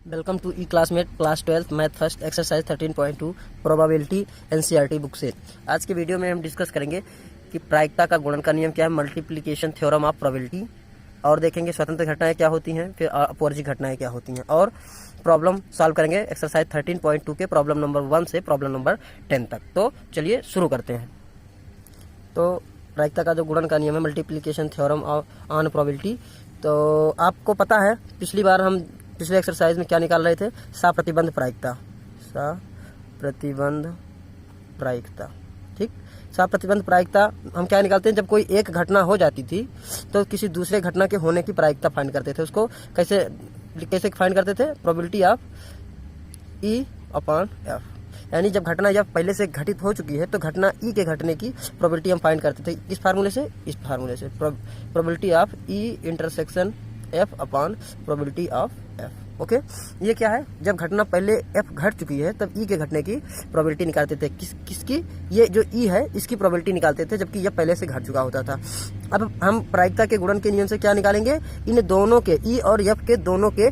Welcome to E classmate class 12 math first exercise 13.2 probability NCERT book से। आज के video में हम डिस्कस करेंगे कि प्रायिकता का गुणन का नियम क्या है, मल्टीप्लिकेशन थ्योरम ऑफ प्रोबेबिलिटी, और देखेंगे स्वतंत्र घटनाएं क्या होती हैं, फिर अपवर्जी घटनाएं क्या होती हैं, और प्रॉब्लम सॉल्व करेंगे एक्सरसाइज 13.2 के प्रॉब्लम नंबर 1 से प्रॉब्लम नंबर 10 तक। तो चलिए शुरू करते हैं। तो प्रायिकता का जो गुणन का नियम है, मल्टीप्लिकेशन थ्योरम ऑन प्रोबेबिलिटी, तो आपको पता है पिछली बार हम पिछले एक्सरसाइज में क्या निकाल रहे थे, साप्रतिबंध प्रायिकता। साप्रतिबंध प्रायिकता, ठीक। साप्रतिबंध प्रायिकता हम क्या निकालते हैं, जब कोई एक घटना हो जाती थी तो किसी दूसरे घटना के होने की प्रायिकता फाइंड करते थे। उसको कैसे फाइंड करते थे, probability of E upon F, यानी जब घटना जब पहले से घटित हो चुकी है तो घटना ई के घटने की प्रोबेबिलिटी हम फाइंड करते थे इस फार्मूले से, probability of E intersection F upon probability of F. Okay, ये क्या है, जब घटना पहले एफ घट चुकी है तब ई के घटने की प्रोबेबिलिटी निकालते थे। किसकी, ये जो ई है इसकी प्रोबेबिलिटी निकालते थे, जबकि यह पहले से घट चुका होता था। अब हम प्रायिकता के गुणन के नियम से क्या निकालेंगे, इन दोनों के, ई और एफ के दोनों के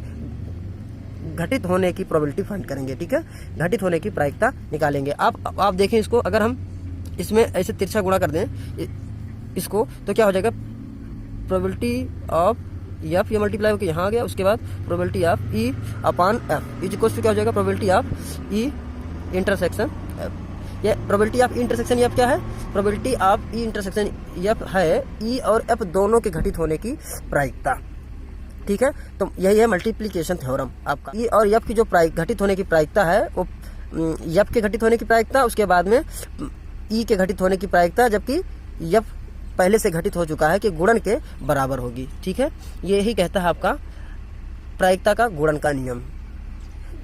घटित होने की प्रोबेबिलिटी फाइंड करेंगे। ठीक है, घटित होने की प्रायिकता निकालेंगे। आप देखें इसको, अगर हम इसमें ऐसे तिरछा गुणा कर दें इसको तो क्या हो जाएगा, प्रोबेबिलिटी ऑफ एफ, ये मल्टीप्लाई होकर यहाँ आ गया, उसके बाद probability of E upon F is equal to क्या हो जाएगा, probability of E intersection F. ये प्रोबेबिलिटी ऑफ इंटरसेक्शन एफ क्या है, probability of E intersection F है ई और एफ दोनों के घटित होने की प्रायिकता। ठीक है, तो यही है मल्टीप्लिकेशन थ्योरम आपका। ई और एफ की जो घटित होने की प्रायिकता है वो एफ के घटित होने की प्रायिकता, उसके बाद में ई के घटित होने की प्रायिकता, जबकि एफ पहले से घटित हो चुका है कि गुणन के बराबर होगी। ठीक है, ये ही कहता है आपका प्रायिकता का गुणन का नियम।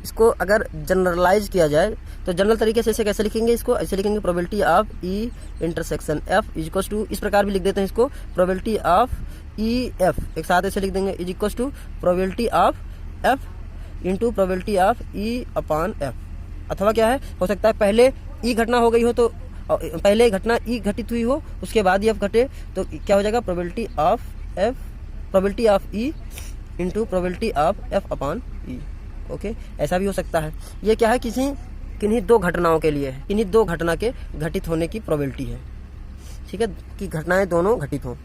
इसको अगर जनरलाइज किया जाए तो जनरल तरीके से इसे कैसे लिखेंगे, इसको ऐसे लिखेंगे, probability of E intersection F is equal to, इस प्रकार भी लिख देते हैं इसको, प्रोबेबिलिटी ऑफ ई एफ एक साथ ऐसे लिख देंगे, is equal to probability of F into probability of E upon F. अथवा क्या है, हो सकता है पहले ई घटना हो गई हो तो पहले घटना ई घटित हुई हो, उसके बाद एफ घटे, तो क्या हो जाएगा, probability of F, probability of E into probability of F upon E. Okay, ऐसा भी हो सकता है। ये क्या है, किन्हीं दो घटनाओं के लिए है, किन्हीं दो घटना के घटित होने की प्रोबेबिलिटी है। ठीक है, कि घटनाएं दोनों घटित हों।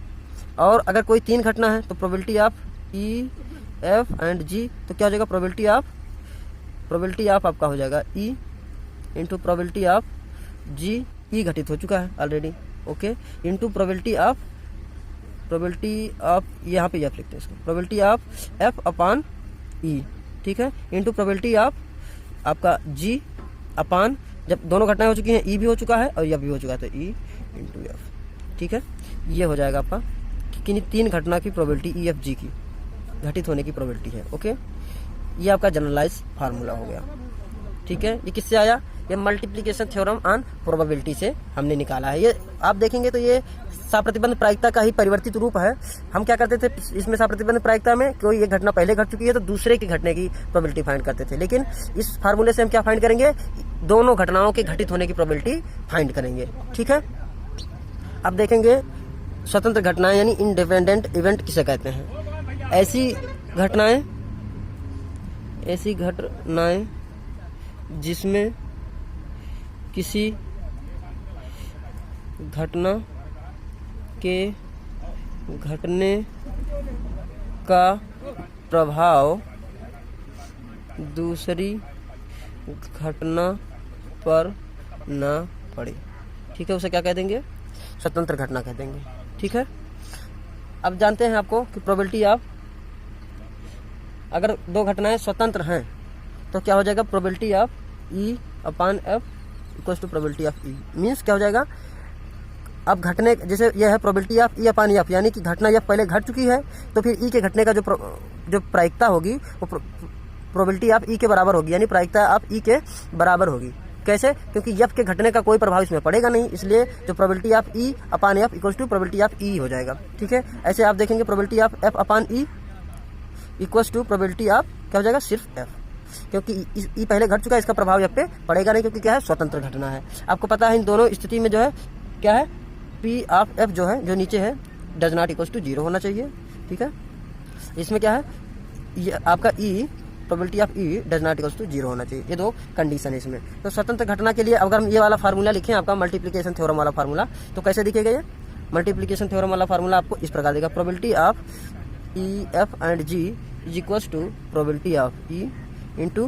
और अगर कोई तीन घटना है तो probability of E F and G, तो क्या हो जाएगा, प्रोबेबिलिटी ऑफ आपका हो जाएगा E into probability of G, E घटित हो चुका है already. Okay, into probability of यहाँ पे एफ लिखते हैं इसको, probability of F upon E. ठीक है, इंटू प्रोबेबिलिटी ऑफ आपका जी अपॉन, जब दोनों घटनाएं हो चुकी हैं, ई भी हो चुका है और यह भी हो चुका है, तो ई इंटू एफ। ठीक है, ये हो जाएगा आपका कि तीन घटना की प्रोबेबिलिटी ई एफ जी की घटित होने की प्रोबेबिलिटी है। ओके, ये आपका जनरलाइज फार्मूला हो गया। ठीक है, ये किससे आया, ये मल्टीप्लिकेशन थ्योरम ऑन प्रोबेबिलिटी से हमने निकाला है। ये आप देखेंगे तो ये साप्रतिबंध प्रायिकता का ही परिवर्तित रूप है। हम क्या करते थे इसमें, साप्रतिबंध प्रायिकता में कोई एक घटना पहले घट चुकी है तो दूसरे की घटने की प्रोबेबिलिटी फाइंड करते थे, लेकिन इस फार्मूले से हम क्या फाइंड करेंगे, दोनों घटनाओं के घटित होने की प्रोबेबिलिटी फाइंड करेंगे। ठीक है, अब देखेंगे स्वतंत्र घटनाएं यानी इंडिपेंडेंट इवेंट किसे कहते हैं। ऐसी घटनाएं जिसमें किसी घटना के घटने का प्रभाव दूसरी घटना पर न पड़े। ठीक है, उसे क्या कह देंगे, स्वतंत्र घटना कह देंगे। ठीक है, अब जानते हैं आपको कि प्रोबेबिलिटी ऑफ, अगर दो घटनाएं स्वतंत्र हैं तो क्या हो जाएगा, probability of E upon F equals to probability of E. Means क्या हो जाएगा, अब घटने, जैसे यह है probability of E upon F, यानी कि घटना यह पहले घट चुकी है तो फिर ई के घटने का जो प्रायिकता होगी वो प्रोबेबिलिटी ऑफ ई के बराबर होगी, यानी प्रायिकता ऑफ ई के बराबर होगी। कैसे, क्योंकि एफ के घटने का कोई प्रभाव इसमें पड़ेगा नहीं, इसलिए जो probability of E upon F equals to probability of E हो जाएगा। ठीक है, ऐसे आप देखेंगे probability of F upon E equals to probability of क्या हो जाएगा, सिर्फ एफ, क्योंकि ई पहले घट चुका है, इसका प्रभाव यहाँ पे पड़ेगा नहीं, क्योंकि क्या है, स्वतंत्र घटना है। आपको पता है इन दोनों स्थिति में जो है क्या है, पी ऑफ एफ जो है, जो नीचे है, डज नॉट इक्वल्स टू 0 होना चाहिए। ठीक है, इसमें क्या है, ये आपका E probability of E does not equals to 0 होना चाहिए। ये दो कंडीशन है इसमें। तो स्वतंत्र घटना के लिए अगर हम ये वाला फार्मूला लिखें, आपका मल्टीप्लिकेशन थ्योरम वाला फार्मूला, तो कैसे दिखेगा ये मल्टीप्लिकेशन थ्योरम वाला फार्मूला आपको इस प्रकार देगा, probability of E F and G is equals to probability of E into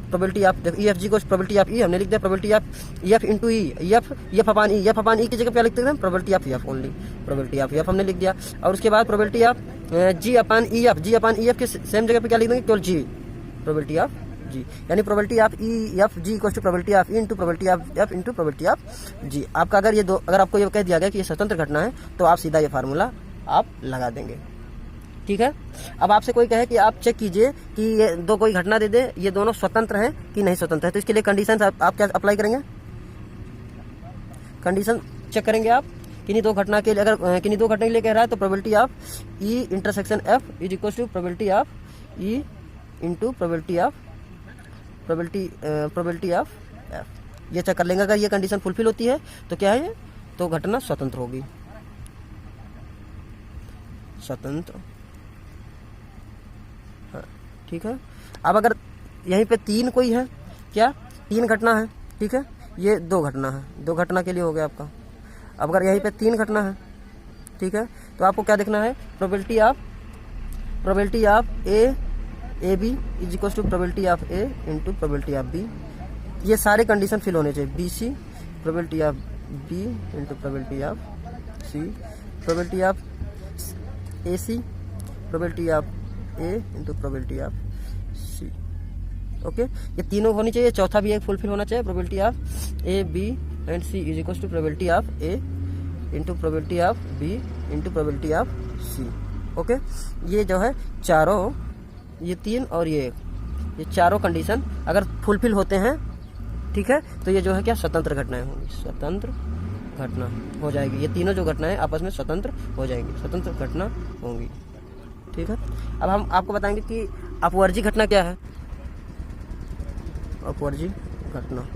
probability of E F G को प्रोबेबिलिटी ऑफ ई हमने लिख दिया, probability of E F into E F upon E की जगह क्या लिखते हैं, probability of E F only, probability of E F हमने लिख दिया। और उसके बाद probability of G upon E F के सेम जगह पे क्या लिख देंगे, केवल जी, प्रोबेबिलिटी ऑफ जी, यानी probability of E F G equals to probability of E into probability of F into probability of G. आपका अगर आपको ये कह दिया गया कि ये स्वतंत्र घटना है तो आप सीधा ये फार्मूला आप लगा देंगे। ठीक है। अब आपसे कोई कहे कि आप चेक कीजिए कि ये दो कोई घटना दे दे, ये दोनों स्वतंत्र हैं कि नहीं स्वतंत्र है, तो इसके लिए कंडीशन आप क्या अप्लाई करेंगे, कंडीशन चेक करेंगे आप किन्हीं दो घटना के लिए। अगर किन्हीं दो घटना के लिए कह रहा है तो probability of E intersection F is equal to probability of E into probability of F, ये चेक कर लेंगे। अगर ये कंडीशन फुलफिल होती है तो क्या है, तो घटना स्वतंत्र होगी, स्वतंत्र। हाँ, ठीक है। अब अगर यहीं पे तीन कोई है, क्या तीन घटना है, ठीक है, ये दो घटना है, दो घटना के लिए हो गया आपका। अब अगर यहीं पे तीन घटना है, ठीक है, तो आपको क्या देखना है, probability of A B is equal to probability of A into probability of B. ये सारे कंडीशन फिल होने चाहिए, B C probability of B into probability of C, probability of A C probability of A into probability of C. Okay, ये तीनों होनी चाहिए, चौथा भी एक फुलफिल होना चाहिए, probability of A B and C is equal to probability of A into probability of B into probability of C. Okay, ये जो है चारों, ये तीन और ये एक, ये चारों कंडीशन अगर फुलफिल होते हैं, ठीक है, तो ये जो है क्या स्वतंत्र घटनाएं होंगी, स्वतंत्र घटना हो जाएगी। ये तीनों जो घटनाएं आपस में स्वतंत्र हो जाएंगी, स्वतंत्र घटना होंगी। ठीक है। अब हम आपको बताएंगे कि अपवर्जी घटना क्या है, अपवर्जी घटना।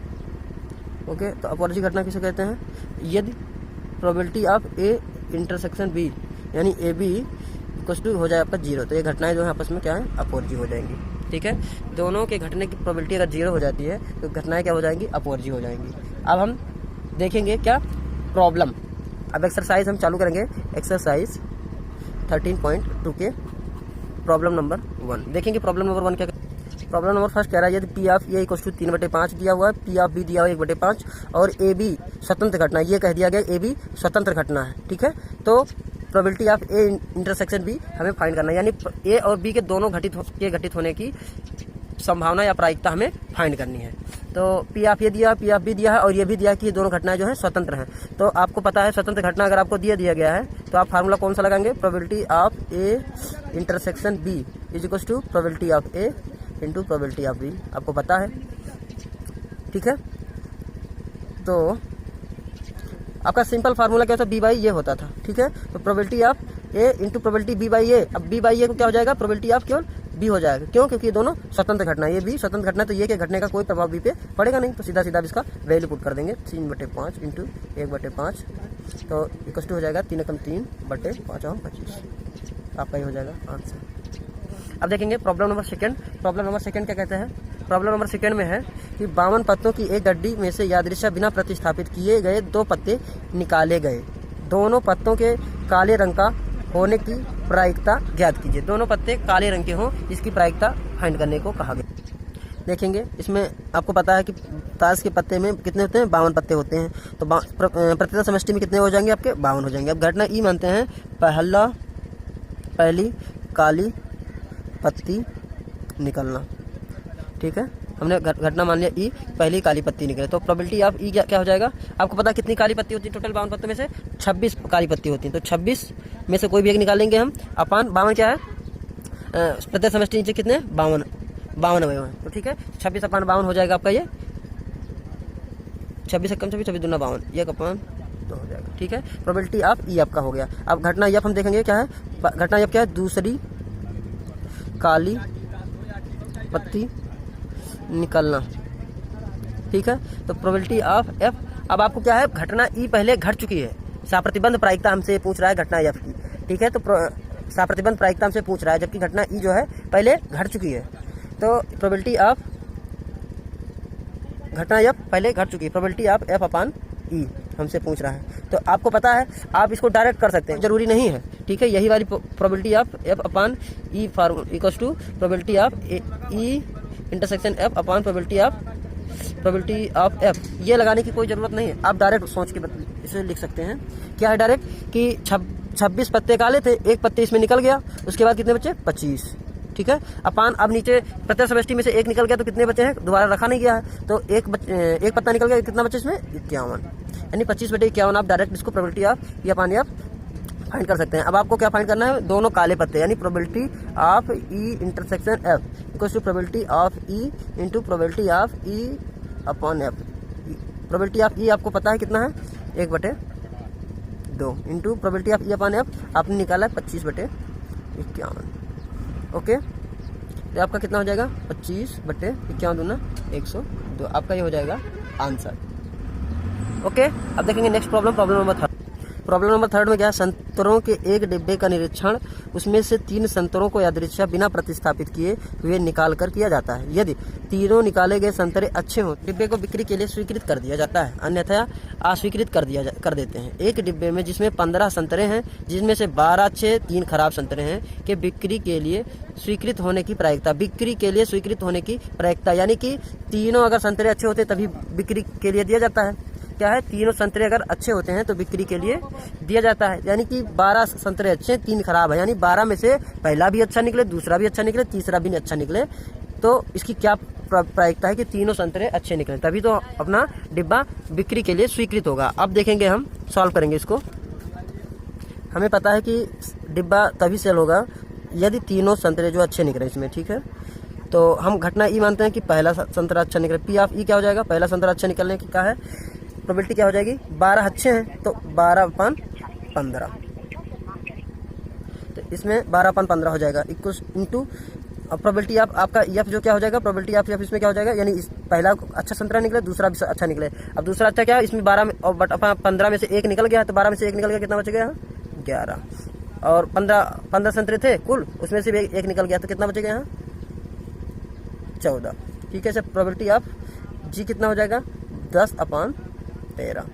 ओके, तो अपवर्जी घटना किसे कहते हैं, यदि probability of A intersection B यानी ए बी इक्वल टू हो जाए आपका 0, तो ये घटनाएं जो है आपस में क्या है, अपवर्जी हो जाएंगी। ठीक है, दोनों के घटने की प्रोबेबिलिटी अगर 0 हो जाती है तो घटनाएं क्या हो जाएंगी, अपवर्जी हो जाएंगी। अब हम देखेंगे क्या प्रॉब्लम। अब एक्सरसाइज हम चालू करेंगे, एक्सरसाइज 13.2 के प्रॉब्लम नंबर 1 देखेंगे। प्रॉब्लम नंबर 1 क्या, प्रॉब्लम नंबर फर्स्ट कह रहा है यदि P of A equal to 3/5 दिया हुआ है, पी ऑफ बी दिया हुआ है 1/5 और ए बी स्वतंत्र घटना, ये कह दिया गया ए बी स्वतंत्र घटना है। ठीक है, तो probability of A intersection B हमें फाइंड करना है, यानी ए और बी के दोनों घटित होने की संभावना या प्रायिकता हमें फाइंड करनी है। तो पी ऑफ ए दिया, पी ऑफ बी दिया है और ये भी दिया कि ये दोनों घटनाएं जो है स्वतंत्र हैं। तो आपको पता है स्वतंत्र घटना अगर आपको दिया गया है तो आप फार्मूला कौन सा लगाएंगे, probability of A intersection B is equal to probability of A into probability of B, आपको पता है। ठीक है, तो आपका सिंपल फार्मूला क्या था, बी बाई ए होता था। ठीक है, तो probability of A into probability B by A. अब बी बाई ए को क्या हो जाएगा, प्रोबेबिलिटी ऑफ केवल बी हो जाएगा, क्यों, क्योंकि ये दोनों स्वतंत्र घटना है, ये भी स्वतंत्र घटना, तो ये के घटने का कोई प्रभाव बी पे पड़ेगा नहीं, तो सीधा सीधा इसका वैल्यू पुट कर देंगे 3/5 इंटू 1/5, तो इक्वल टू हो जाएगा 3 × 3/5 25, आपका ये हो जाएगा आंसर। अब देखेंगे problem number second. Problem number second क्या कहते हैं, प्रॉब्लम नंबर सेकंड में है कि 52 पत्तों की एक गड्डी में से यादृच्छा बिना प्रतिस्थापित किए गए 2 पत्ते निकाले गए, दोनों पत्तों के काले रंग का होने की प्रायिकता ज्ञात कीजिए। दोनों पत्ते काले रंग के हों, इसकी प्रायिकता फाइंड करने को कहा गया। देखेंगे इसमें आपको पता है कि ताश के पत्ते में कितने होते हैं, 52 पत्ते होते हैं, तो प्रतिशत समष्टि में कितने हो जाएंगे आपके, 52 हो जाएंगे। अब घटना ई मानते हैं, पहली काली पत्ती निकलना। ठीक है, हमने घटना मान लिया ई, पहली काली पत्ती निकले, तो प्रोबेबिलिटी ऑफ ई क्या हो जाएगा, आपको पता है कितनी काली पत्ती होती है, टोटल 52 पत्तों में से 26 काली पत्ती होती है, तो 26 में से कोई भी एक निकालेंगे हम, अपान 52 क्या है, प्रत्येक समष्टि नीचे कितने 52 अवयव हैं, तो ठीक है 26 अपान 52 हो जाएगा आपका, ये 26 कम 26 दूना 52, ये अपान तो हो जाएगा। ठीक है, प्रोबेबिलिटी ऑफ ई आपका हो गया। अब घटना एफ हम देखेंगे क्या है, घटना एफ क्या है, दूसरी काली पत्ती निकलना। ठीक है, तो प्रोबेबिलिटी ऑफ एफ, अब आपको क्या है, घटना ई पहले घट चुकी है, साप्रतिबंध प्रायिकता हमसे पूछ रहा है घटना एफ की। ठीक है, तो साप्रतिबंध प्रायिकता हमसे पूछ रहा है, जबकि घटना ई जो है पहले घट चुकी है। तो प्रोबेबिलिटी ऑफ घटना एफ पहले घट चुकी है, प्रोबेबिलिटी ऑफ एफ अपान ई हमसे पूछ रहा है। तो आपको पता है आप इसको डायरेक्ट कर सकते हैं, जरूरी नहीं है, ठीक है। यही वाली probability of F upon E formula equals to probability of E intersection F upon probability of F. ये लगाने की कोई ज़रूरत नहीं है, आप डायरेक्ट सोच के इसे लिख सकते हैं। क्या है डायरेक्ट कि 26 पत्ते काले थे, एक पत्ते इसमें निकल गया, उसके बाद कितने बचे 25, ठीक है। अपान अब नीचे प्रत्यय समष्टि में से एक निकल गया तो कितने बचे हैं, दोबारा रखा नहीं गया है, तो एक पत्ता निकल गया, कितना बचे इसमें 51, यानी 25/51। आप डायरेक्ट इसको probability of E upon F find कर सकते हैं। अब आपको क्या फाइंड करना है, दोनों काले पत्ते, यानी probability of E intersection F equals to probability of E into probability of E upon F. Probability of E आपको पता है कितना है, 1/2 into probability of E upon F आपने निकाला है 25/51। ओके, तो आपका कितना हो जाएगा 25/51 दूना 102, आपका ये हो जाएगा आंसर। ओके, अब देखेंगे next problem number 3। Problem number 3 में क्या है, संतरों के एक डिब्बे का निरीक्षण, उसमें से 3 संतरों को यादृच्छा बिना प्रतिस्थापित किए हुए निकाल कर किया जाता है। यदि तीनों निकाले गए संतरे अच्छे हों, डिब्बे को बिक्री के लिए स्वीकृत कर दिया जाता है, अन्यथा अस्वीकृत कर देते हैं। एक डिब्बे में जिसमें 15 संतरे हैं, जिसमें से 12 अच्छे 3 खराब संतरे हैं, के बिक्री के लिए स्वीकृत होने की प्रायिकता, बिक्री के लिए स्वीकृत होने की प्रायिकता, यानी कि तीनों अगर संतरे अच्छे होते तभी बिक्री के लिए दिया जाता है। क्या है, तीनों संतरे अगर अच्छे होते हैं तो बिक्री के लिए दिया जाता है, यानी कि 12 संतरे अच्छे हैं 3 खराब है, यानी 12 में से पहला भी अच्छा निकले, दूसरा भी अच्छा निकले, तीसरा भी अच्छा निकले, तो इसकी क्या प्रायिकता है कि तीनों संतरे अच्छे निकले, तभी तो अपना डिब्बा बिक्री के लिए स्वीकृत होगा। अब देखेंगे, हम सॉल्व करेंगे इसको। हमें पता है कि डिब्बा तभी सेल होगा यदि तीनों संतरे जो अच्छे निकले इसमें, ठीक है। तो हम घटना ई मानते हैं कि पहला संतरा अच्छा निकले, पी ऑफ ई क्या हो जाएगा, पहला संतरा अच्छा निकलने की क्या है प्रोबेबिलिटी क्या हो जाएगी, 12 अच्छे हैं तो 12/15, तो इसमें 12/15 हो जाएगा इक्वल इंटू प्रोबेबिलिटी ऑफ आपका एफ जो क्या हो जाएगा, प्रोबेबिलिटी ऑफ एफ इसमें क्या हो जाएगा, यानी इस पहला अच्छा संतरा निकले, दूसरा भी अच्छा निकले। अब दूसरा अच्छा क्या है, इसमें 12 में और 15 में से एक निकल गया है, तो 12 में से एक निकल गया, कितना बच गया 11, और 15 संतरे थे कुल, उसमें से भी एक निकल गया, तो कितना बचेगा यहाँ 14, ठीक है। सर प्रोबेबिलिटी ऑफ जी कितना हो जाएगा 10/13।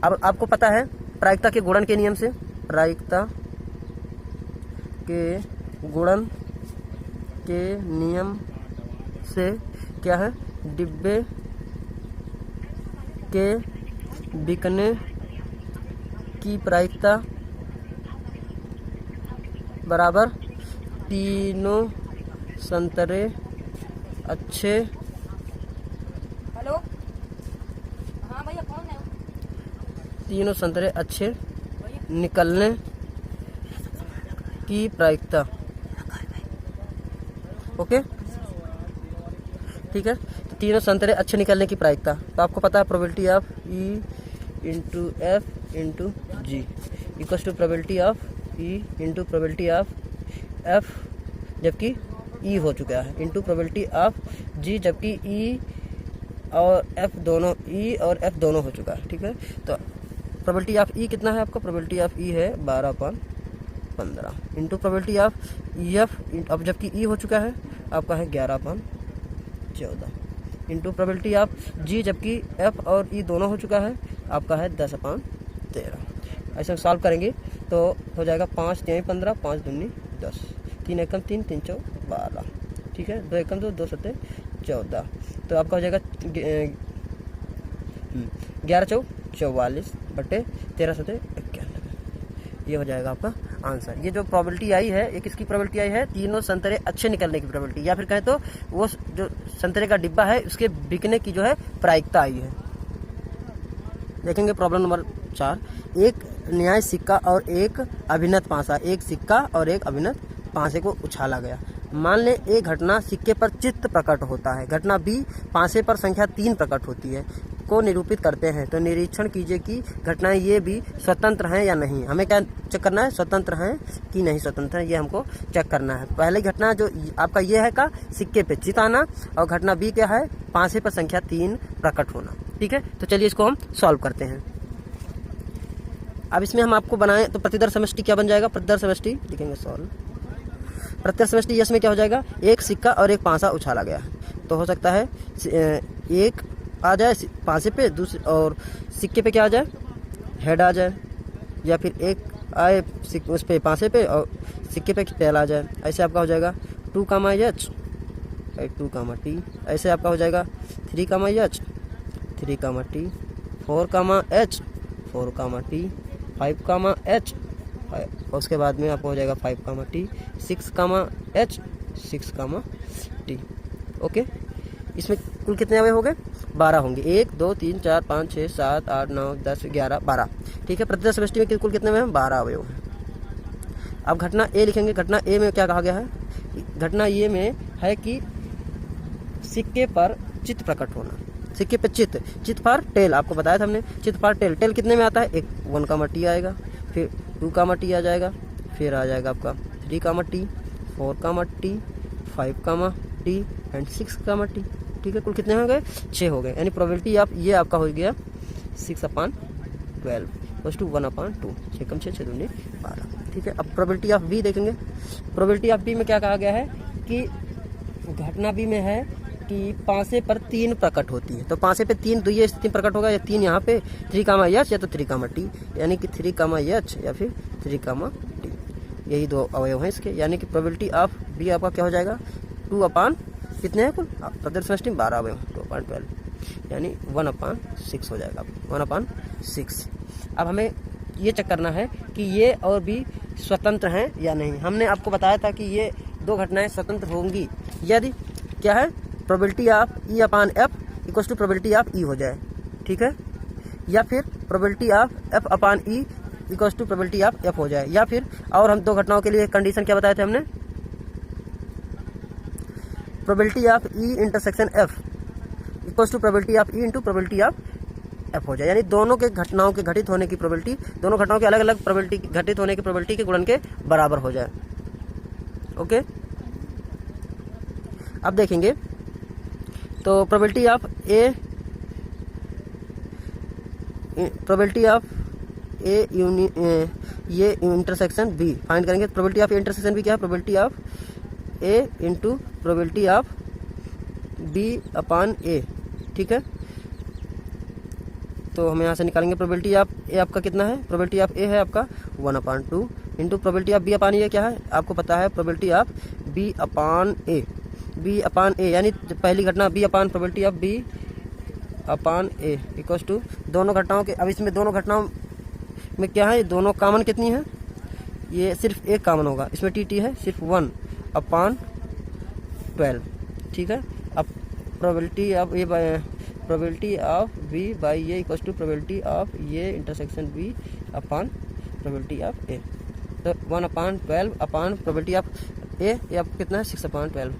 अब आपको पता है प्रायिकता के गुणन के नियम से, प्रायिकता के गुणन के नियम से क्या है, डिब्बे के बिकने की प्रायिकता बराबर तीनों संतरे अच्छे तीनों संतरे अच्छे निकलने की प्रायिकता। ओके, ठीक है। तो तीनों संतरे अच्छे निकलने की प्रायिकता, तो आपको पता है probability of E into F into G equals to probability of E into probability of F जबकि ई हो चुका है, इंटू प्रोबेबिलिटी ऑफ जी जबकि ई और एफ दोनों, ई और एफ दोनों हो चुका है, ठीक है। तो प्रोबेबिलिटी ऑफ ई कितना है आपका, प्रोबेबिलिटी ऑफ ई है 12/15 into probability of E F, अब जबकि ई हो चुका है आपका है 11/14 इंटू प्रोबेबिलिटी ऑफ जी जबकि एफ और ई दोनों हो चुका है आपका है 10/13। ऐसे सॉल्व करेंगे तो हो जाएगा 5 3 15, 5 दूनी 10, 3 एकम 3, 3 चौ 12, ठीक है, 2 एकम 2, 2 सत्ते 14, तो आपका हो जाएगा 11 चौ 44 बटे 13 सत्ते 91, ये हो जाएगा आपका आंसर। ये जो प्रोबेबिलिटी आई है, एक इसकी प्रोबेबिलिटी आई है तीनों संतरे अच्छे निकलने की प्रोबेबिलिटी, या फिर कहें तो वो जो संतरे का डिब्बा है उसके बिकने की जो है प्रायिकता आई है। देखेंगे प्रॉब्लम नंबर 4। एक न्याय सिक्का और एक अभिनत पासा, एक सिक्का और एक अभिनत पासे को उछाला गया। मान ले एक घटना सिक्के पर चित्त प्रकट होता है, घटना बी पासे पर संख्या 3 प्रकट होती है को निरूपित करते हैं, तो निरीक्षण कीजिए कि घटनाएं ये भी स्वतंत्र हैं या नहीं। हमें क्या चेक करना है, स्वतंत्र हैं कि नहीं स्वतंत्र हैं, ये हमको चेक करना है। पहले घटना जो आपका ये है का सिक्के पे चित आना, और घटना बी क्या है पासे पर संख्या 3 प्रकट होना, ठीक है। तो चलिए इसको हम सॉल्व करते हैं। अब इसमें हम आपको बनाएं तो प्रतिदर समष्टि क्या बन जाएगा, प्रतिदर समष्टि लिखेंगे सॉल्व। प्रत्यक्ष समष्टि यस में क्या हो जाएगा, एक सिक्का और एक पासा उछाला गया, तो हो सकता है एक आ जाए पासे पे, दूसरे और सिक्के पे क्या आ जाए, हेड आ जाए, या फिर एक आए उस पे पासे पे और सिक्के पे टेल आ जाए। ऐसे आपका हो जाएगा 2 कामा एच 2 कामा टी, ऐसे आपका हो जाएगा 3 कामा एच 3 कामा टी, 4 कामा एच 4 कामा टी, 5 कामा एच, उसके बाद में आपको हो जाएगा 5 कामा टी, 6 कामा एच 6 कामा टी। ओके, इसमें कुल कितने अवयव हो गए, 12 होंगे, 1 2 3 4 5 6 7 8 9 10 11 12। ठीक है, प्रत्यक्ष समष्टि में कुल कितने में 12 अवयव हैं। अब घटना ए लिखेंगे। घटना ए में क्या कहा गया है, घटना ए में है कि सिक्के पर चित्त प्रकट होना, सिक्के पे चित्त फॉर टेल, आपको बताया था हमने, चित्त फॉर टेल। टेल कितने में आता है, एक 1 कामा टी आएगा, फिर 2 कामा टी आ जाएगा, फिर आ जाएगा आपका 3 comma T, 4 comma T, 5 comma T and 6 comma T. ठीक है, कुल कितने हो गए, 6 हो गए। यानी प्रोबेबिलिटी ऑफ ये आपका हो गया 6/12 बस टू 1/2, 6 कम 6 6 दूनी 12। ठीक है, अब प्रोबेबिलिटी ऑफ बी देखेंगे। प्रोबेबिलिटी ऑफ बी में क्या कहा गया है कि घटना बी में है कि पासे पर 3 प्रकट होती है, तो पासे पे 3 तो ये स्थिति प्रकट होगा, या 3 यहाँ पे 3 कामा एच या तो 3 कामा टी, यानी कि 3 कामा एच या फिर 3 कामा टी, यही 2 अवयव हैं इसके। यानी कि प्रोबेबिलिटी ऑफ बी आपका क्या हो जाएगा 2 कितने हैं कुल प्रत्यक्ष समष्टि 12 अवयव, 2/12 यानी 1/6 हो जाएगा, 1/6। अब हमें ये चेक करना है कि ये और भी स्वतंत्र हैं या नहीं। हमने आपको बताया था कि ये 2 घटनाएं स्वतंत्र होंगी यदि क्या है, probability of E/F equals to probability of E हो जाए। ठीक है, या फिर probability of F/E equals to probability of F हो जाए, या फिर और हम 2 घटनाओं के लिए कंडीशन क्या बताए थे हमने, probability of E intersection F equals to probability of E into probability of F हो जाए। यानी दोनों के घटनाओं के घटित होने की प्रोबेबिलिटी, दोनों घटनाओं के अलग अलग प्रोबेबिलिटी घटित होने की प्रोबेबिलिटी के गुणन के बराबर हो जाए। ओके, अब देखेंगे तो probability of A, probability of A ये इंटरसेक्शन बी फाइंड करेंगे। Probability of A intersection B क्या है, probability of A into probability of B/A। ठीक है, तो हम यहाँ से निकालेंगे प्रोबेबिलिटी ऑफ ए आपका कितना है, प्रोबेबिलिटी ऑफ ए है आपका 1/2 इंटू प्रोबेबिलिटी ऑफ B/A क्या है, आपको पता है प्रोबेबिलिटी ऑफ B/A, B/A यानी पहली घटना B/प्रोबेबिलिटी ऑफ B/A इक्वल्स टू दोनों घटनाओं के। अब इसमें दोनों घटनाओं में क्या है, दोनों कॉमन कितनी है, ये सिर्फ एक कॉमन होगा, इसमें टी है सिर्फ 1/12। ठीक है, अब probability of A probability of B/A equals to probability of ये इंटरसेक्शन B/प्रोबेबिलिटी ऑफ ए, तो 1/12 अपॉन प्रोबेबिलिटी ऑफ ए, ये आपको कितना है 6/12,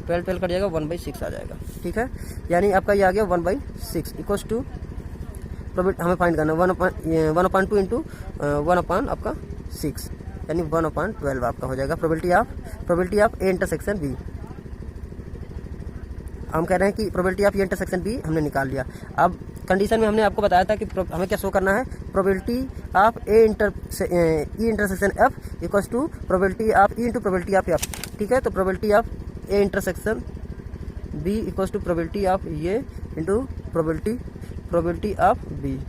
12 कट जाएगा 1/6 आ जाएगा। ठीक है, यानी आपका ये आ गया 1/6 इक्वल्स टू प्रोबेबिलिटी हमें फाइंड करना 1/2 इंटू 1/6 यानी 1/12 आपका हो जाएगा probability of A intersection B. हम कह रहे हैं कि probability of A intersection B हमने निकाल लिया। अब कंडीशन में हमने आपको बताया था कि हमें क्या शो करना है, probability of E intersection F equals to probability of E into probability of F. ठीक है, तो probability of A intersection B equals to probability of ये इंटू प्रोबेबिलिटी ऑफ बी।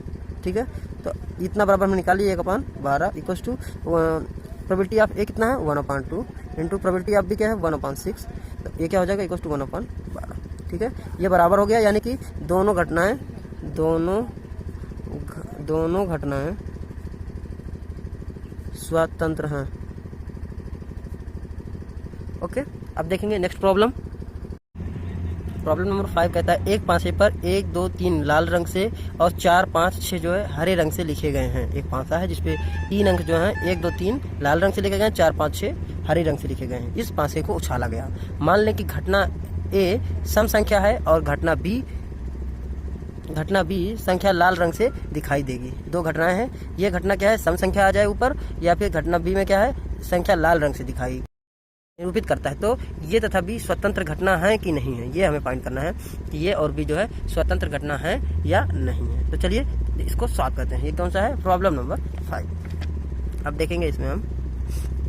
ठीक है, तो इतना बराबर हमने निकाल लिया 1/12 equals to probability of A कितना है 1/2 इंटू प्रोबेबिलिटी ऑफ बी क्या है 1/6, तो ये क्या हो जाएगा इक्वल्स टू 1/12। ठीक है, ये बराबर हो गया, यानी कि दोनों घटनाएं स्वतंत्र हैं। ओके, अब देखेंगे नेक्स्ट प्रॉब्लम नंबर 5 कहता है एक पासे पर 1 2 3 लाल रंग से और 4 5 6 जो है हरे रंग से लिखे गए हैं। एक पासा है जिसपे 3 अंक जो है 1 2 3 लाल रंग से लिखे गए हैं, 4 5 6 हरे रंग से लिखे गए हैं। इस पासे को उछाला गया। मान लें कि घटना ए सम संख्या है और घटना बी संख्या लाल रंग से दिखाई देगी। 2 घटनाएं हैं, ये घटना क्या है सम संख्या आ जाए ऊपर, या फिर घटना बी में क्या है संख्या लाल रंग से दिखाई निरूपित करता है। तो ये तथा बी स्वतंत्र घटना है कि नहीं है, ये हमें फाइंड करना है कि ये और बी जो है स्वतंत्र घटना है या नहीं है। तो चलिए इसको सॉल्व करते हैं। ये कौन सा है, प्रॉब्लम नंबर 5। अब देखेंगे इसमें हम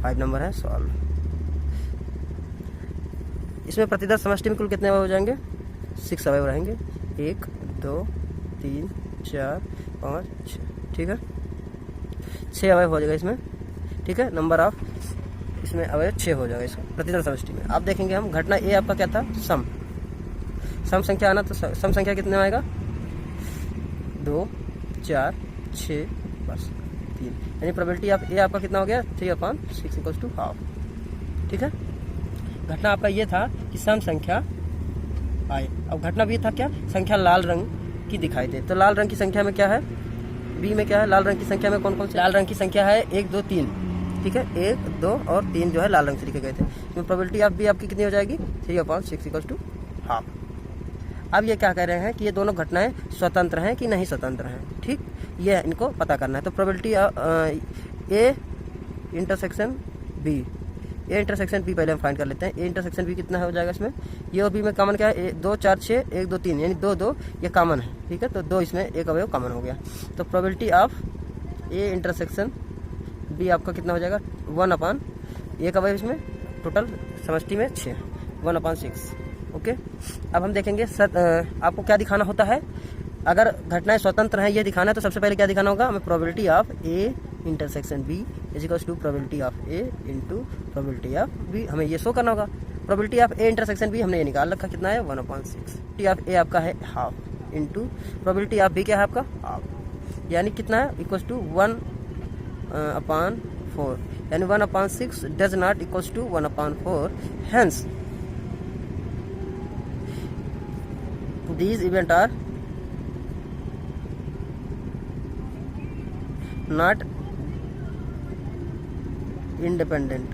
5 नंबर है सॉल्व। इसमें प्रतिदर्श समष्टि में कुल कितने अवयव हो जाएंगे? 6 अवयव रहेंगे। 1 2 3 4 5 6, ठीक है, 6 अवयव हो जाएगा इसमें, ठीक है। नंबर ऑफ इसमें अवयव 6 हो जाएगा इसमें प्रतिदर्श समष्टि में। अब देखेंगे हम घटना ए आपका क्या था? सम संख्या आना, तो सम संख्या कितने आएगा? 2 4 6 बस 3, यानी प्रोबेबिलिटी ऑफ ए आपका कितना हो गया? 3/6 इक्वल्स टू हाफ, ठीक है। घटना आपका ये था कि सम संख्या आए। अब घटना भी था क्या? संख्या लाल रंग की दिखाई दे। तो लाल रंग की संख्या में क्या है? बी में क्या है? लाल रंग की संख्या में कौन कौन सी लाल रंग की संख्या है? 1 2 3, ठीक है। 1 2 और 3 जो है लाल रंग से लिखे गए थे। इसमें प्रोबेबिलिटी ऑफ बी आपकी कितनी हो जाएगी? 3/6 इक्वल्स टू हाफ। अब ये क्या कह रहे हैं कि ये दोनों घटनाएं स्वतंत्र हैं कि नहीं स्वतंत्र हैं, ठीक, ये इनको पता करना है। तो probability A intersection B, A intersection B पहले हम फाइंड कर लेते हैं। ए इंटरसेक्शन बी कितना हो जाएगा इसमें? ये और बी में कॉमन क्या है? 2 4 6 1 2 3, यानी 2 2 ये कॉमन है, ठीक है। तो 2 इसमें एक अवयव कॉमन हो गया। तो probability of A intersection B आपका कितना हो जाएगा? 1/, एक अवयव इसमें टोटल समष्टि में 6, 1/6, ओके। अब हम देखेंगे आपको क्या दिखाना होता है अगर घटनाएं स्वतंत्र हैं, ये दिखाना है। तो सबसे पहले क्या दिखाना होगा हमें? Probability of A intersection B is equals to probability of A into probability of B, हमें ये शो करना होगा। Probability of A intersection B हमने ये निकाल रखा, कितना है? 1/6। प्रोबेबिलिटी ऑफ ए आपका है half into probability of B क्या है आपका? हाफ, यानी कितना है? इक्वल्स टू 1/4, यानी 1/6 does not equals to 1/4। Hence these events are not independent,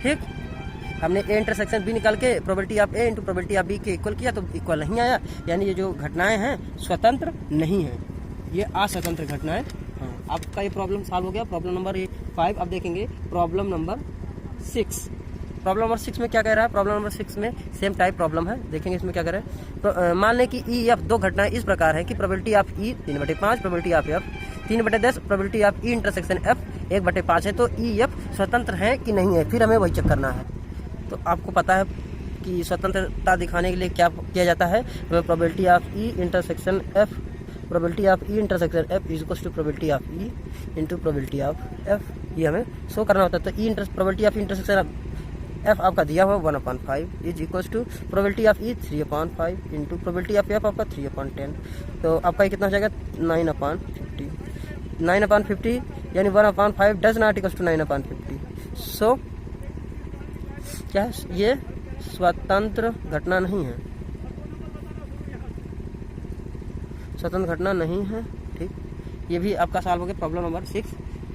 ठीक। हमने ए इंटरसेक्शन बी निकाल के probability of A into probability of B के इक्वल किया, तो इक्वल नहीं आया, यानी ये जो घटनाएं हैं स्वतंत्र नहीं है, ये असवतंत्र घटनाएं हैं। आपका ये प्रॉब्लम सॉल्व हो गया, प्रॉब्लम नंबर 5। अब देखेंगे प्रॉब्लम नंबर 6। प्रॉब्लम नंबर 6 में क्या कह रहा है? प्रॉब्लम नंबर 6 में सेम टाइप प्रॉब्लम है। देखेंगे इसमें क्या कह रहा है। तो मान लें कि ई एफ दो घटनाएं इस प्रकार है कि probability of E 3/5, probability of F 3/10, probability of E intersection F 1/5 है। तो ई एफ स्वतंत्र है कि नहीं है, फिर हमें वही चेक करना है। तो आपको पता है कि स्वतंत्रता दिखाने के लिए क्या किया जाता है? Probability of E intersection F, probability of E intersection F is equals to probability of E into probability of F, ये हमें शो करना होता है। तो E probability of intersection F आपका दिया हुआ 1/5 is equals to probability of E 3/5 into probability of F आपका 3/10। तो आपका ये कितना हो जाएगा? 9/50, 9/50 यानी 1/5 डज नॉट इक्वल्स टू 9/50। सो क्या है? ये स्वतंत्र घटना नहीं है, स्वतंत्र घटना नहीं है, ठीक। ये भी आपका सॉल्व हो गया प्रॉब्लम नंबर 6।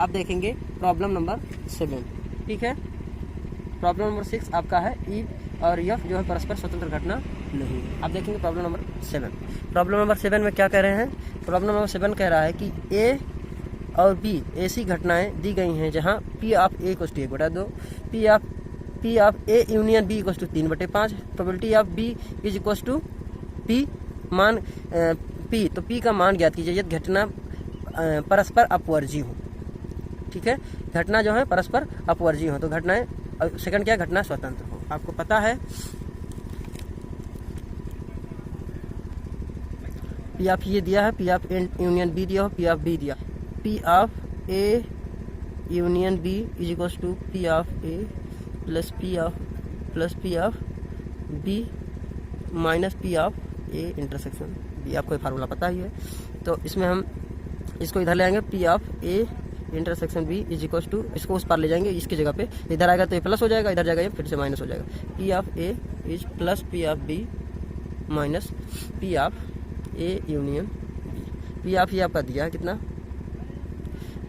अब देखेंगे प्रॉब्लम नंबर 7, ठीक है। प्रॉब्लम नंबर 6 आपका है ई और एफ जो है परस्पर स्वतंत्र घटना नहीं। अब देखेंगे प्रॉब्लम नंबर 7। प्रॉब्लम नंबर 7 में क्या कह रहे हैं? प्रॉब्लम नंबर 7 कह रहा है कि ए और बी ऐसी घटनाएं दी गई हैं जहां P of A equals to 1/2, P of A union B equals to 3/5, probability of B is equals to P मान पी, तो पी का मान ज्ञात कीजिए यदि घटना परस्पर अपवर्जी हो, ठीक है। घटना जो है परस्पर अपवर्जी हो, तो घटनाएं, सेकंड क्या? घटना स्वतंत्र हो। आपको पता है पी ऑफ ये दिया है, पी ऑफ यूनियन बी दिया हो, पी ऑफ बी दिया, P of A union B is equals to P of A plus P of B minus P of A intersection B. आपको ये फार्मूला पता ही है। तो इसमें हम इसको इधर ले आएंगे, P of A intersection B is equals to, इसको उस पार ले जाएंगे, इसकी जगह पे इधर आएगा तो ये प्लस हो जाएगा, इधर जाएगा ये फिर से माइनस हो जाएगा। P of A is plus P of B minus P of A union B. P of A आपका दिया है कितना?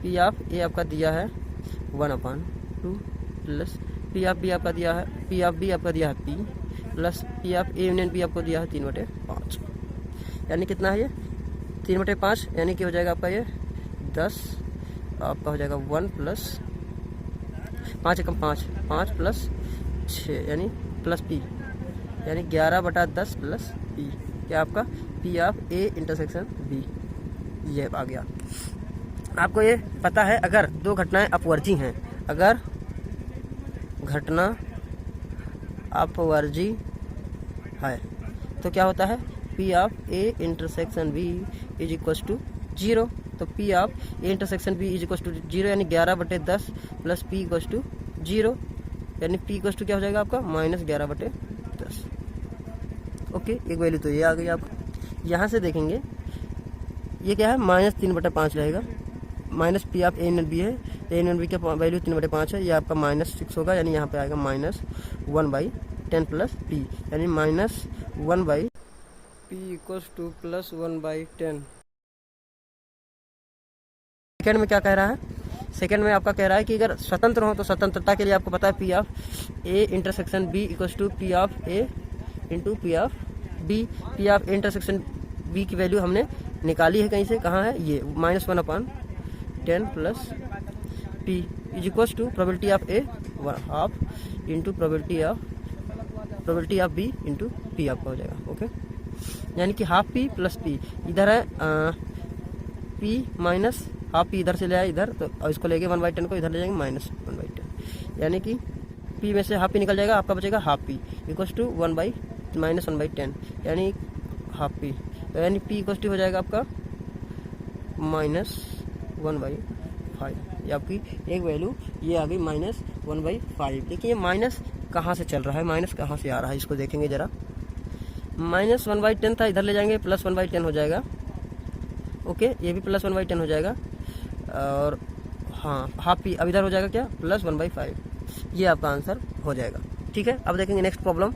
पी ऑफ ए आपका दिया है 1/2 प्लस पी ऑफ बी आपका दिया है, पी ऑफ बी आपका दिया है P plus P of A union B आपको दिया है 3/5, यानी कितना है ये? 3/5, यानी कि हो जाएगा आपका ये 10, आपका हो जाएगा 1 प्लस 5 एकम 5 प्लस 6 यानी प्लस पी, यानी 11/10 प्लस पी, क्या आपका? P of A intersection B, ये आ गया। आपको ये पता है अगर दो घटनाएं अपवर्जी हैं, अगर घटना अपवर्जी है। तो क्या होता है, P of A intersection B is equal to 0। तो P of A intersection B is equal to 0 यानी 11/10 प्लस पी इक्वल टू 0 यानी पी इक्वल टू क्या हो जाएगा आपका -11/10। ओके, एक वैल्यू तो ये आ गई आपको। यहाँ से देखेंगे ये क्या है, -3/5 रहेगा। Minus P of A N B है, ए एन बी का वैल्यू 3/5 है, ये आपका -6 होगा यानी यहाँ पे आएगा -1/10 प्लस पी यानी -1/p इक्वल्स टू +1/10। सेकेंड में क्या कह रहा है, सेकेंड में आपका कह रहा है कि अगर स्वतंत्र हो तो स्वतंत्रता के लिए आपको पता है P of A intersection B equals to P of A into P of B. P of A intersection B की वैल्यू हमने निकाली है कहीं से, कहाँ है ये, -1/10 plus P is equals to probability of A half into probability of B into P आपका हो जाएगा। ओके, यानी कि हाफ पी प्लस पी, इधर है पी माइनस हाफ पी, इधर से ले आए इधर, तो और इसको लेके 1/10 को इधर ले जाएंगे -1/10 यानी कि पी में से हाफ पी निकल जाएगा, आपका बचेगा हाफ पी इक्वल्स टू -1/10 यानी हाफ पी, तो यानी पी इक्वल्स टू हो जाएगा आपका -1/5। ये आपकी एक वैल्यू ये आ गई -1/5। देखिए माइनस कहाँ से चल रहा है, माइनस कहाँ से आ रहा है, इसको देखेंगे जरा। -1/10 था, इधर ले जाएंगे +1/10 हो जाएगा। ओके, ये भी +1/10 हो जाएगा और हाँ हाफ पी अब इधर हो जाएगा क्या, +1/5। ये आपका आंसर हो जाएगा। ठीक है, अब देखेंगे नेक्स्ट प्रॉब्लम।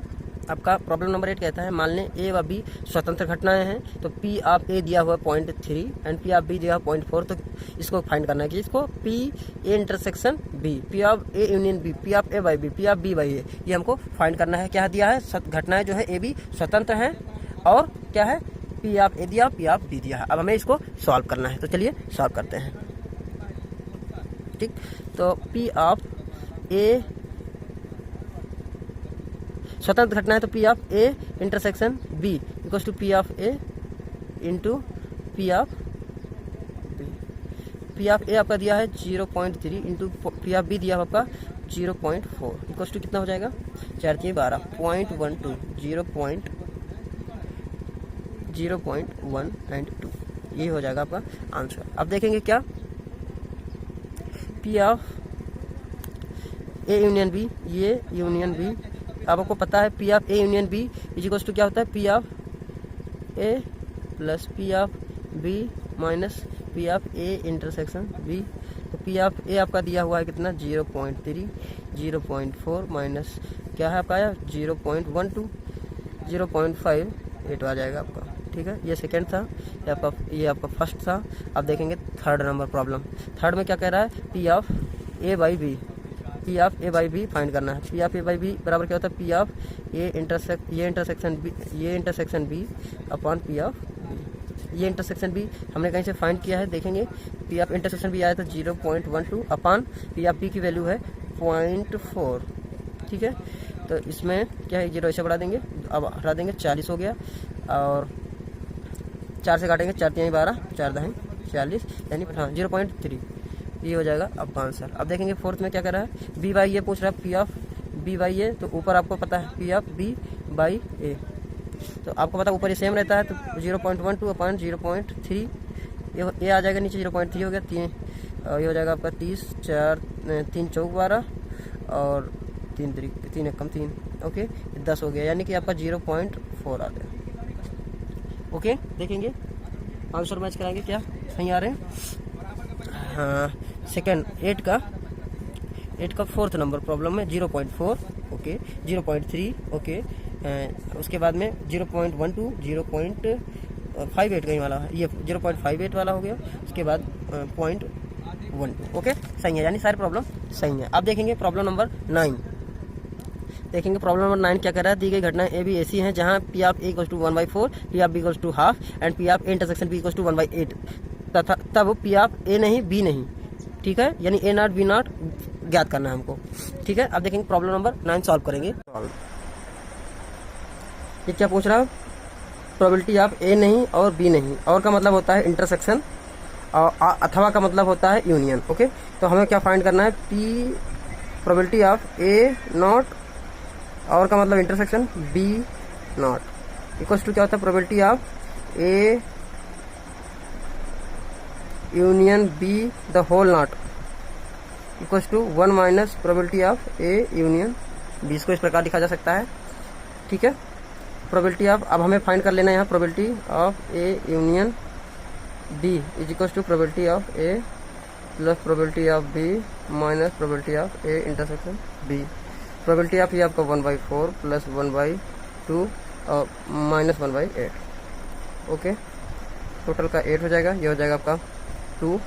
आपका प्रॉब्लम नंबर 8 कहता है, मान लें ए व बी स्वतंत्र घटनाएं हैं, तो पी ऑफ ए दिया हुआ 0.3 एंड पी ऑफ बी दिया हुआ 0.4। तो इसको फाइंड करना है कि इसको P A intersection B, P of A union B, P of A by B, P of B by A, ये हमको फाइंड करना है। क्या दिया है, घटनाएं जो है ए बी स्वतंत्र हैं और क्या है, पी ऑफ ए दिया, पी ऑफ बी दिया है। अब हमें इसको सॉल्व करना है, तो चलिए सॉल्व करते हैं। ठीक, तो पी ऑफ ए स्वतंत्र घटना है, तो P of A intersection B equals to P of A into P of B. P of A आपका दिया है 0.3 इंटू पी ऑफ बी दिया है आपका 0.4 इक्वल्स टू कितना हो जाएगा, 4 3 12 0.12 0.1 एंड 2, ये हो जाएगा आपका आंसर। अब देखेंगे क्या, P of A union B, ये यूनियन बी, अब आपको पता है P of A union B is equals to क्या होता है, P of A plus P of B minus P of A intersection B. तो पी ऑफ ए आपका दिया हुआ है कितना, 0.3 0.4 माइनस क्या है आपका आया 0.12 0.58 आ जाएगा आपका। ठीक है, ये सेकेंड था, ये आपका फर्स्ट था। अब देखेंगे थर्ड नंबर प्रॉब्लम। थर्ड में क्या कह रहा है, P of A by B, P of A by B find करना है। P of A by B बराबर क्या होता है, पी ऑफ ये intersection B upon P of B. ये इंटरसेक्शन बी हमने कहीं से फाइंड किया है, देखेंगे पी ऑफ इंटरसेक्शन बी आया था 0.12 अपॉन पी ऑफ बी की वैल्यू है 0.4। ठीक है, तो इसमें क्या है, 0 ऐसे बढ़ा देंगे, अब हटा देंगे, 40 हो गया और 4 से काटेंगे, 4 3 12 4 10 40 यानी हाँ 0.3, ये हो जाएगा आपका आंसर। अब देखेंगे फोर्थ में क्या कर रहा है, बी बाई ए पूछ रहा है, पी ऑफ बी बाई ए, तो ऊपर आपको पता है पी ऑफ बी बाई ए, तो आपको पता ऊपर ये सेम रहता है, तो 0.12 अपॉन 0.3 ये आ जाएगा, नीचे 0.3 हो गया, 3 ये हो जाएगा आपका 30 4 3 4 12 और 3 3 कम 3 ओके 10 हो गया, यानी कि आपका 0.4 आ गया। ओके, देखेंगे आंसर मैच कराएंगे क्या सही आ रहे हैं। हाँ, सेकेंड 8 का फोर्थ नंबर प्रॉब्लम में 0.4 ओके 0.3 ओके, उसके बाद में 0.12 0.58 कहीं वाला है, ये 0.58 वाला हो गया, उसके बाद 0.12 ओके सही है, यानी सारे प्रॉब्लम सही है। अब देखेंगे प्रॉब्लम नंबर 9। देखेंगे प्रॉब्लम नंबर 9 क्या कर रहा है, दी गई घटनाएं ए बी ऐसी हैं जहां P of A equals to 1/4, P of B equals to half and P of A intersection B equals to 1/8 तथा तब पी ऑफ ए नहीं बी नहीं। ठीक है, यानी ए नॉट बी नॉट ज्ञात करना है हमको। ठीक है, अब देखेंगे प्रॉब्लम नंबर 9 सॉल्व करेंगे। ये क्या पूछ रहा है, प्रोबेबिलिटी ऑफ ए नहीं और बी नहीं, और का मतलब होता है इंटरसेक्शन और अथवा का मतलब होता है यूनियन। ओके, तो हमें क्या फाइंड करना है, P probability of A not और का मतलब intersection B not equals to क्या होता है, probability of A union B the whole not equals to 1 minus probability of A union B. इसको इस प्रकार लिखा जा सकता है। ठीक है, प्रोबेबिलिटी ऑफ, अब हमें फाइंड कर लेना है यहाँ probability of A union B is equals to probability of A plus probability of B minus probability of A intersection B. Probability of ये आपका 1/4 प्लस 1/2 और माइनस 1/8। ओके, टोटल का 8 हो जाएगा, ये हो जाएगा आपका 2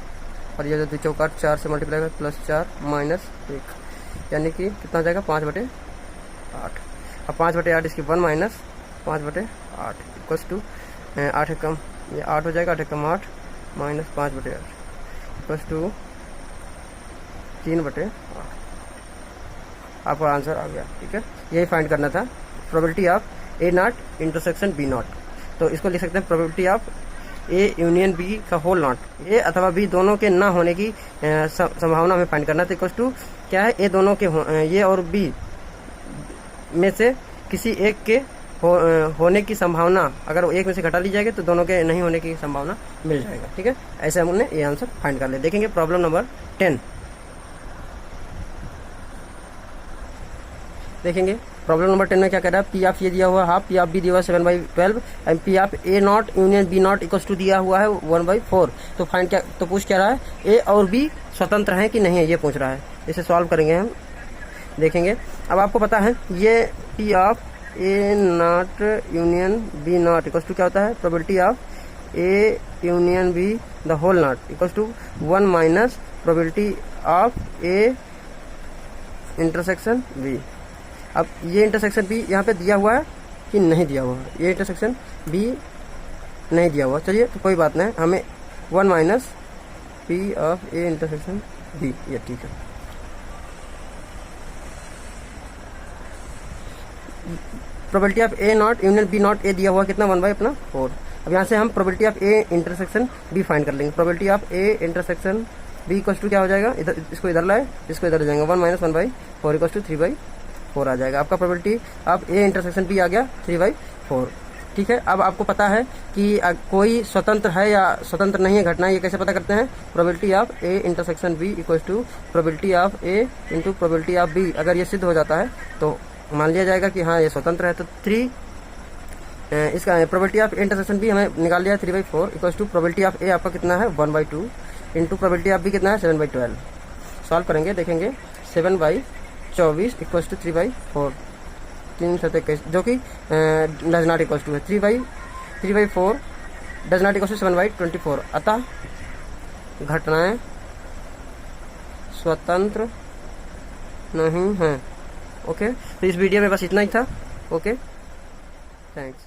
और ये जो चौका 4 से मल्टीप्लाई है प्लस 4 माइनस 1 यानी कि कितना हो जाएगा 5/8। अब 5/8 इसकी 1 माइनस 5/8 इक्वल्स टू 8 कम ये 8 हो जाएगा, 8 कम 8 माइनस 5/8 इक्वल्स टू 3/8। आपका आंसर आ गया। ठीक है, यही फाइंड करना था probability of A not intersection B not. तो इसको लिख सकते हैं probability of A union B का होल नॉट, ए अथवा बी दोनों के ना होने की संभावना हमें फाइंड करना था। इक्वल्स टू क्या है, ए दोनों के ये और बी में से किसी एक के होने की संभावना, अगर एक में से घटा ली जाएगी तो दोनों के नहीं होने की संभावना मिल जाएगा। ठीक है, ऐसे हमने ये आंसर फाइंड कर लिया। देखेंगे प्रॉब्लम नंबर 10। देखेंगे प्रॉब्लम नंबर 10 में क्या कह रहा है, पी ऑफ ये दिया हुआ हाफ, पी ऑफ बी दिया हुआ 7/12 and P of A not union B not equals to दिया हुआ है 1/4। तो फाइंड क्या, तो पूछ क्या रहा है, ए और बी स्वतंत्र हैं कि नहीं है, ये पूछ रहा है। इसे सॉल्व करेंगे हम। देखेंगे, अब आपको पता है ये P of A not union B not equals to क्या होता है, probability of A union B the whole not equals to 1 minus probability of A intersection B. अब ये इंटरसेक्शन बी यहाँ पे दिया हुआ है कि नहीं दिया हुआ है, ये इंटरसेक्शन बी नहीं दिया हुआ। चलिए, तो कोई बात नहीं, हमें 1 minus P of A intersection B, ये ठीक है। Probability of A not union B not, A दिया हुआ कितना 1/4। अब यहाँ से हम probability of A intersection B find कर लेंगे। Probability of A intersection B equals to क्या हो जाएगा, इधर इसको इधर लाए, इसको इधर जाएंगे, 1 माइनस 1/4 इक्वल्स टू 3/4 आ जाएगा। आपका probability of A intersection B आ गया 3/4। ठीक है, अब आपको पता है कि कोई स्वतंत्र है या स्वतंत्र नहीं है घटना, ये कैसे पता करते हैं, probability of A intersection B equals to probability of A into probability of B. अगर ये सिद्ध हो जाता है तो मान लिया जाएगा कि हाँ ये स्वतंत्र है। तो 3 इसका प्रोबेबिलिटी ऑफ इंटरसेक्शन बी हमें निकाल लिया 3/4 equals to probability of A आपका कितना है 1/2 इंटू प्रोबेबिलिटी ऑफ बी कितना है 7/12। सॉल्व करेंगे, देखेंगे 7/24 इक्वल्स टू 3/4, 3/21 जो कि डज नॉट इक्वल्स टू है 3/4 डज नॉट इक्वल्स टू 7/24। अतः घटनाएं स्वतंत्र नहीं हैं। ओके, तो इस वीडियो में बस इतना ही था। Okay, thanks.